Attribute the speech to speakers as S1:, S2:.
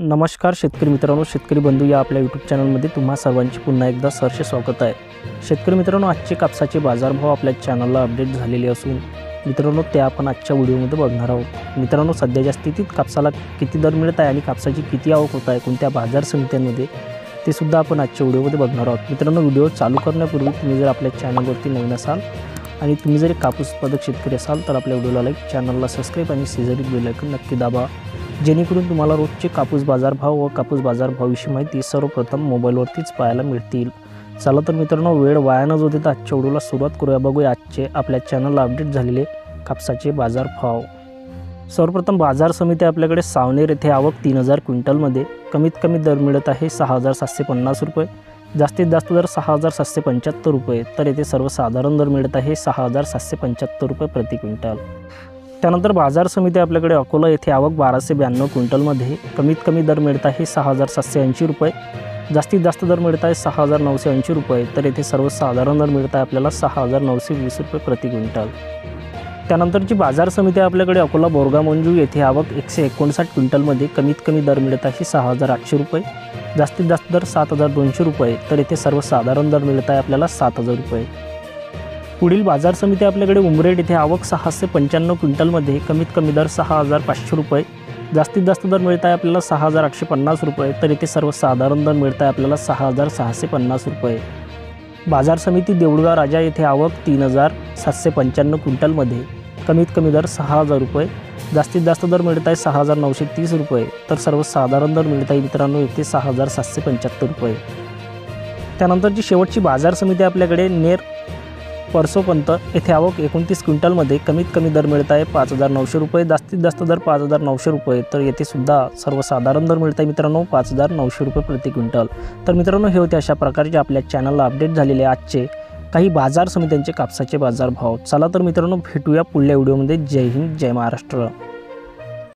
S1: नमस्कार शेतकरी मित्रांनो, शेतकरी बंधू या आपल्या यूट्यूब चॅनलमध्ये तुम्हा सर्वांचे पुन्हा एकदा सहर्ष स्वागत आहे। शेतकरी मित्रांनो, आजचे कापसाचे बाजारभाव आपल्या चॅनलला अपडेट झालेले असून मित्रांनो ते आपण आजच्या व्हिडिओमध्ये बघणार आहोत। मित्रांनो, सध्याच्या स्थितीत कापसाला किती दर मिळत आहे आणि कापसाची किती आवक होत आहे कोणत्या बाजार समित्यांमध्ये ते सुद्धा आपण आजच्या व्हिडिओमध्ये बघणार आहोत। मित्रांनो, व्हिडिओ चालू करण्यापूर्वी तुम्ही जर आपल्या चॅनलवरती नवीन असाल आणि तुम्ही जर कापूस उत्पादक शेतकरी असाल तर आपल्या व्हिडिओला लाईक, चॅनलला सबस्क्राइब आणि शेजारी बेल आयकॉन नक्की दाबा, जेणेकरून तुम्हाला रोजचे कापूस बाजारभाव व कापूस बाजारभावाविषयी माहिती सर्वप्रथम मोबाईलवरतीच पाहायला मिळतील। चला तर मित्रांनो, वेळ वाया न जाऊ देता आजच्या व्हिडिओला सुरुवात करूया। बघूया आजचे आपल्या चॅनलला अपडेट झालेले कापसाचे बाजारभाव। सर्वप्रथम बाजार समिती आपल्याकडे सावनेर येथे आवक 3000 क्विंटलमध्ये कमीत कमी दर मिळत आहे 6750 रुपये, जास्तीत जास्त दर 6775 रुपये, तर येथे सर्वसाधारण दर मिळत आहे 6775 रुपये प्रति क्विंटल। त्यानंतर बाजार समिती आपल्याकडे अकोला येथे आवक 1292 क्विंटलमध्ये कमीत कमी दर मिळत आहे 6780 रुपये, जास्तीत जास्त दर मिळत आहे 6980 रुपये, तर येथे सर्वसाधारण दर मिळत आहे आपल्याला 6920 रुपये प्रति क्विंटल। त्यानंतरची बाजार समिती आपल्याकडे अकोला बोरगा मंजू येथे आवक 159 क्विंटलमध्ये कमीत कमी दर मिळत आहे 6800 रुपये, जास्तीत जास्त दर 7200 रुपये, तर येथे सर्वसाधारण दर मिळत आहे आपल्याला 7000 रुपये। पुढील बाजार समिती आपल्याकडे उमरेड येथे आवक 695 क्विंटलमध्ये कमीत कमी दर 6500 रुपये, जास्तीत जास्त दर मिळत आहे आपल्याला 6850 रुपये, तर येथे सर्वसाधारण दर मिळत आहे आपल्याला 6650 रुपये। बाजार समिती देऊळगाव राजा येथे आवक 3795 क्विंटलमध्ये कमीत कमी दर 6000 रुपये, जास्तीत जास्त दर मिळत आहे 6930 रुपये, तर सर्वसाधारण दर मिळत आहे मित्रांनो येथे 6775 रुपये। त्यानंतरची शेवटची बाजार समिती आपल्याकडे नेर परसोपंत येथे आवक 29 क्विंटलमध्ये कमीत कमी दर मिळत आहे 5900 रुपये, जास्तीत जास्त दर 5900 रुपये, तर येथे सुद्धा सर्वसाधारण दर मिळत आहे मित्रांनो 5900 रुपये प्रति क्विंटल। तर मित्रांनो, हे होते अशा प्रकारचे आपल्या चॅनलला अपडेट झालेले आजचे काही बाजार समित्यांचे कापसाचे बाजारभाव। चला तर मित्रांनो, भेटूया पुढल्या व्हिडिओमध्ये। जय हिंद, जय महाराष्ट्र।